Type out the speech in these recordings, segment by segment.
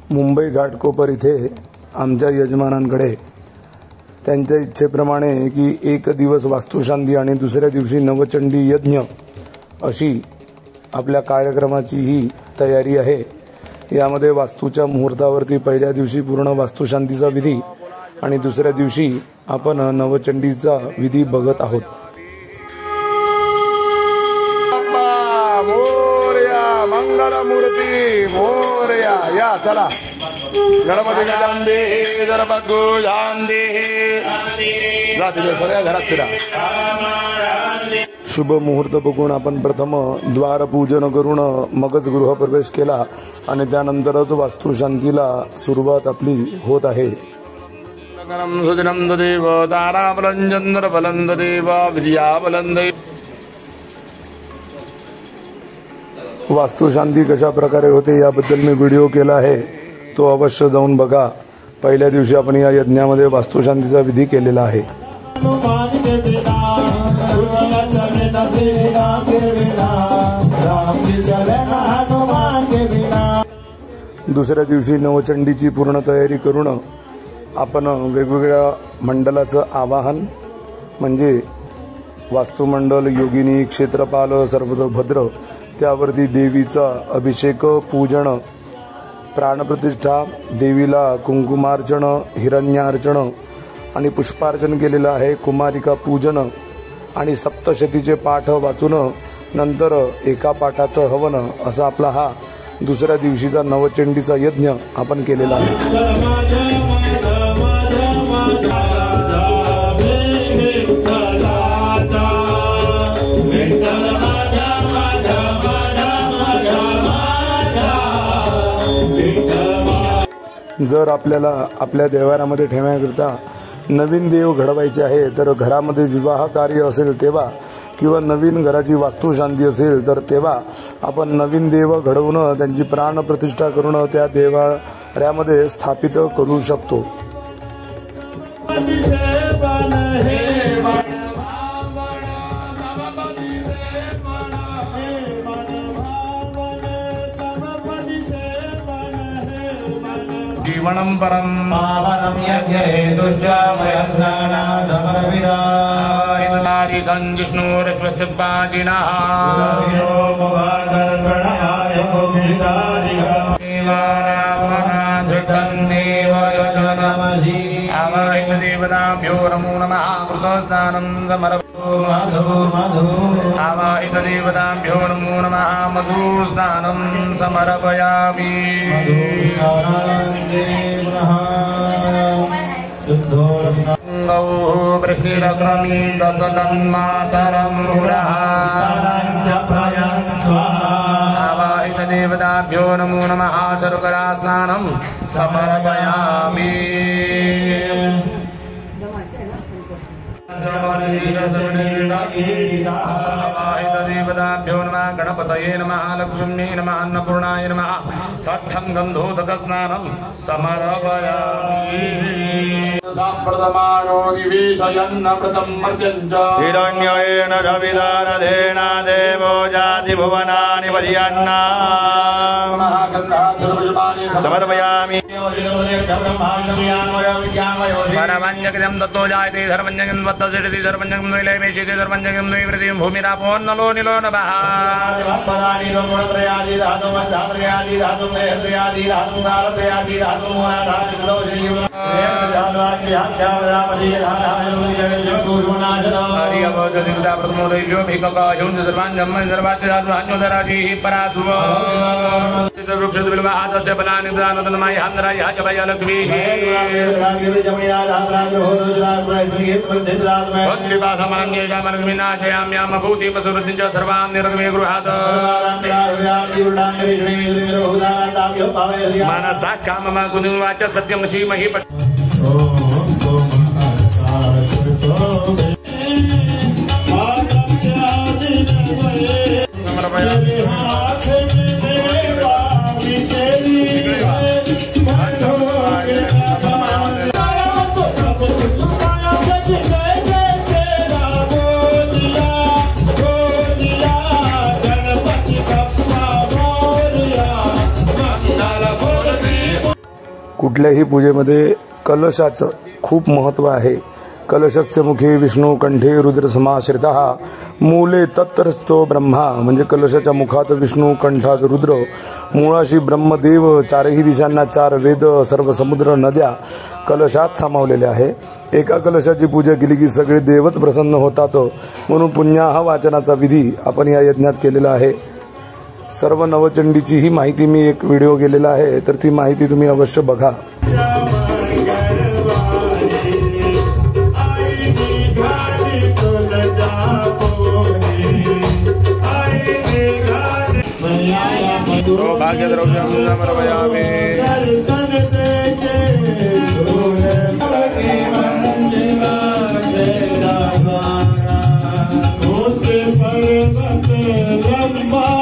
मुंबई घाटकोपर इथे आमच्या यजमानांकडे त्यांच्या इच्छेप्रमाणे की एक दिवस वास्तुशांती आणि दुसऱ्या दिवशी नवचंडी यज्ञ अशी आपल्या कार्यक्रमाची ही तयारी आहे। यामध्ये वास्तूच्या मुहूर्तावरती पहिल्या दिवशी पूर्ण वास्तुशांतीचा विधी आणि दुसऱ्या दिवशी आपण नवचंडीचा विधी बघत आहोत। मोरया मंगलमूर्ती मोरया या चला गणपती गजांदे जर बघू जांदे जाते सगळ्या घरात फिरा। शुभ मुहूर्त बघून आपण प्रथम द्वार पूजन करून मगच गृहप्रवेश केला आणि त्यानंतरच वास्तुशांतीला सुरुवात आपली होत आहे। सुदिनं देव ताराबलंजंदर बलंद देव विद्या बलंद। वास्तुशांती कशा प्रकारे होते याबद्दल मी व्हिडिओ केला आहे, तो अवश्य जाऊन बघा। पहिल्या दिवशी आपण या यज्ञामध्ये वास्तुशांतीचा विधी केलेला आहे। दुसऱ्या दिवशी नवचंडीची पूर्ण तयारी करून आपण वेगवेगळ्या मंडलाचं आवाहन म्हणजे वास्तुमंडल, योगिनी, क्षेत्रपाल, सर्वभद्र त्यावरती देवीचा अभिषेक, पूजन, प्राणप्रतिष्ठा, देवीला कुंकुमार्चन, हिरण्यार्चन आणि पुष्पार्चन केलेलं आहे। कुमारिका पूजन आणि सप्तशतीचे पाठ वाचून नंतर एका पाठाचं हवन असा आपला हा दुसऱ्या दिवशीचा नवचंडीचा यज्ञ आपण केलेला आहे। जर आपल्याला आपल्या देवाऱ्यामध्ये ठेवण्याकरिता नवीन देव घडवायचे आहे तर घरामध्ये विवाह कार्य असेल तेव्हा किंवा नवीन घराची वास्तुशांती असेल तर तेव्हा आपण नवीन देव घडवून त्यांची प्राणप्रतिष्ठा करून त्या देवाऱ्यामध्ये स्थापित करू शकतो। जीवनं परं पावनं यज्ञहेतुश्च वयस्नानादमरविदायितारिकं जिष्णुरश्वसिद्धाजिनः आवाहित देवताभ्यो नमो नमः कृतस्नानं आवाहित देवताभ्यो नमो नमः मधुस्नानं समर्पयामि। वृष्टिरक्रमी दशतन्मातरं आवाहित देवताभ्यो नमो नमः शर्करास्नानं समर्पयामि। आवाहित देवताभ्यो नमः गणपतये नमः लक्ष्मी नमः अन्नपूर्णाय नमः षट्ठं गन्धोदकस्नानं समर्पयामि। साम्प्रतमानो निवेशयन्न व्रतं मर्त्यञ्च हिरण्येन रविदारधेन देवो जाति भुवनानि पर्यन्ना समर्पयामि। परमञ्जकं दत्तो जायते धर्मञ्जकं वत्तसिद्धि धर्मञ्जकं नैलेमेषिते धर्मञ्जकं नैवृतिं भूमिरापो नलो निलो नभः मनसा काममा गुणवाच सत्यं श्रीमहि कुठल्याही पूजेमध्ये कलशाचं खूप महत्त्व आहे. कलशस्य मुखे विष्णू कंठे रुद्र समाश्रितः मूले तत्तरस्तो ब्रह्मा, म्हणजे कलशाच्या मुखात विष्णू, कंठात रुद्र, मुळाशी ब्रह्मदेव, चारही दिशांना 4 वेद, सर्व समुद्र नद्या कलशात सामावलेले आहे. एका कलशाची पूजा केली की सगळे देवच प्रसन्न होतात, म्हणून पुण्याह वाचनाचा विधी आपण या यज्ञात केलेला आहे. सर्व नवचंडीची ही माहिती मी एक व्हिडिओ केलेला आहे, तर ती माहिती तुम्ही अवश्य बघा. भाग्यद्रव्यं समर्पयामि.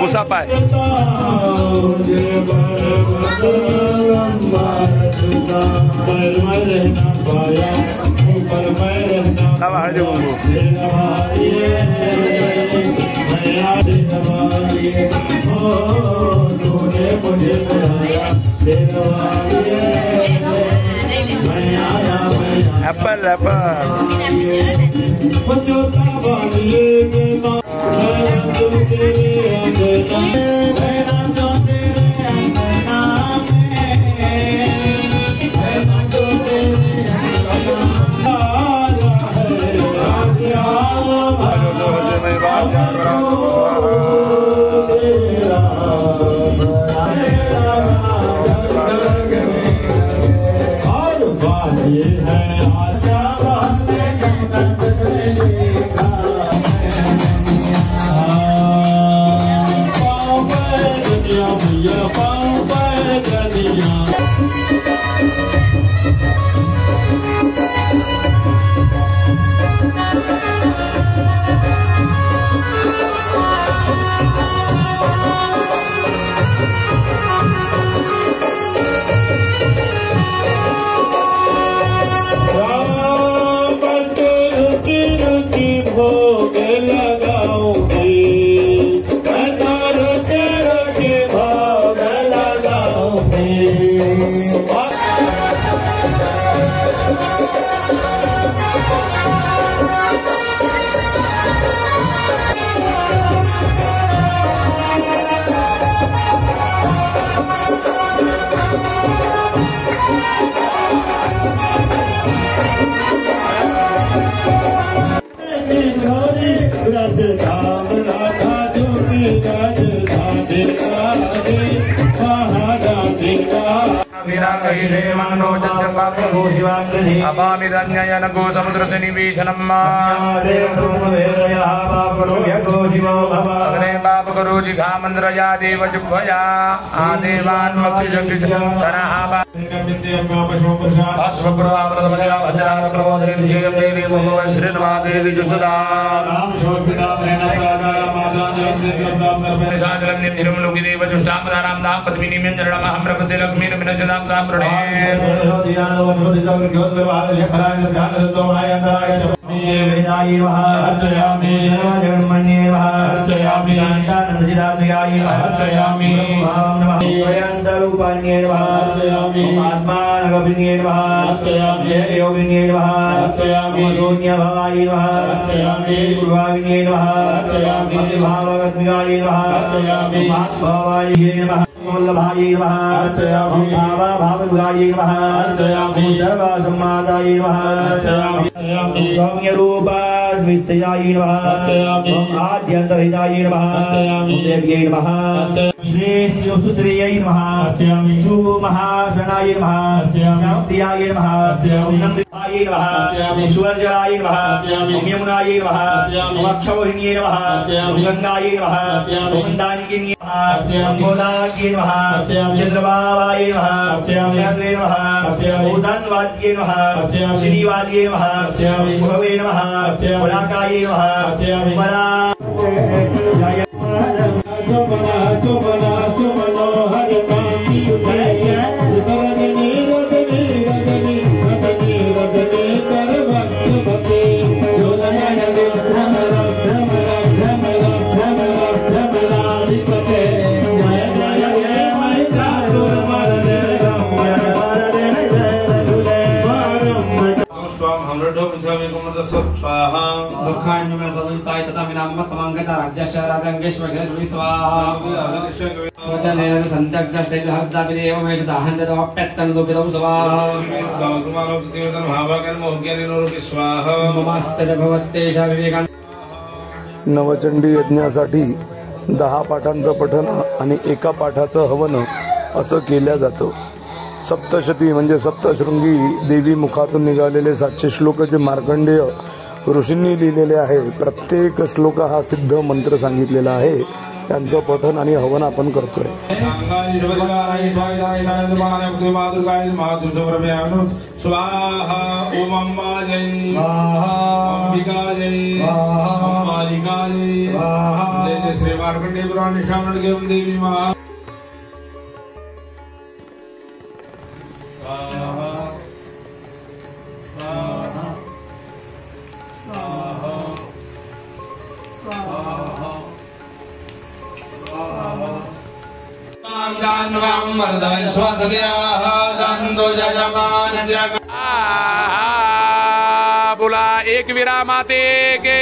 पुसा पाय लावा हळदी कुंकू. ऍपल अपामिदन्ययनको समुद्रस्य निवेशनम् अग्ने पापकरो जिघामन्द्रया देव जुह्वया आदेवान्मक्षिजक्षिषणः अश्वपुरामृतमया भजनाप्रबोधनेन देवी भगवन् श्रीर्वादेवी जुसदा सागरं निर्धिरं लोकिदेव जुष्टामदानां दां पद्मिनीं चरणमहं प्रपद्ये लक्ष्मीं विनशदां तां प्रणे वेदाय अर्चयामि जगन्मन्ये अर्चयामि शान्तानन्दजिदात्मयाय अर्चयामि वयन्तरूपाण्ये अर्चयामि आत्मानगभिन्ये अर्चयामि योगिन्ये अर्चयामि शून्यभवाय अर्चयामि पूर्वाविन्ये अर्चयामि भावगत्याय अर्चयामि भवाय नमः वल्लभाय नमः अर्चयामि भावभावगाय नमः अर्चयामि सर्वसम्मादाय नमः अर्चयामि सौम्यरूपास्मितयाय नमः अर्चयामि आद्यन्तरहिताय नमः अर्चयामि देव्यै नमः श्रीसुश्रियै नमः अर्चयामि सुमहासनाय नमः अर्चयामि शान्त्याय नमः अर्चयामि नन्दिताय नमः अर्चयामि सुवर्जलाय नमः अर्चयामि यमुनाय नमः अर्चयामि वक्षवहिन्ये नमः अर्चयामि गंगाय नमः अर्चयामि वन्दानिकिन्ये नमः अर्चयामि गोदाग्ये नमः अर्चयामि चन्द्रभावाय नमः अर्चयामि अग्ने नमः अर्चयामि उदन्वाद्ये नमः अर्चयामि श्रीवाद्ये नमः अर्चयामि भवे नमः अर्चयामि पुराकाय नमः अर्चयामि परा जय सुमना सुमना सुमनोहर कांति जय सुतरजनी रजनी रजनी रजनी रजनी कर भक्त भक्ति जोनयन भ्रमर भ्रमर भ्रमर भ्रमर भ्रमराधिपते जय जय जय मैं चातुर मरदे गम्य वरदे स्वाखान्यमेन सदुताय तथा विनामत्तमंगता राज्यस्य राजंगेश्वरेश्वरी स्वाहा स्वजनेन संत्यक्तस्तेजहब्दाभिदेव मेषदाहञ्जदोप्यत्तनुदुपिदौ स्वाहा ममाश्चर्य भवत्तेषा विवेकान् नवचंडी यज्ञासाठी 10 पाठांचं पठण आणि एका पाठाचं हवन असं केल्या जातं। सप्तशती म्हणजे सप्तशृंगी देवी मुखातून निघालेले 700 श्लोक जे मार्कंडेय ऋषींनी लिहिलेले आहे। प्रत्येक श्लोक हा सिद्ध मंत्र सांगितलेला आहे, त्यांचं पठण आणि हवन आपण करतोय। स्वाहा ओम अम्बा जय अंबिका जय अंबालिका जय जय श्री मार्कंडेय पुराण श्रावण घेऊन देवी महा बोला एक वीरा माते के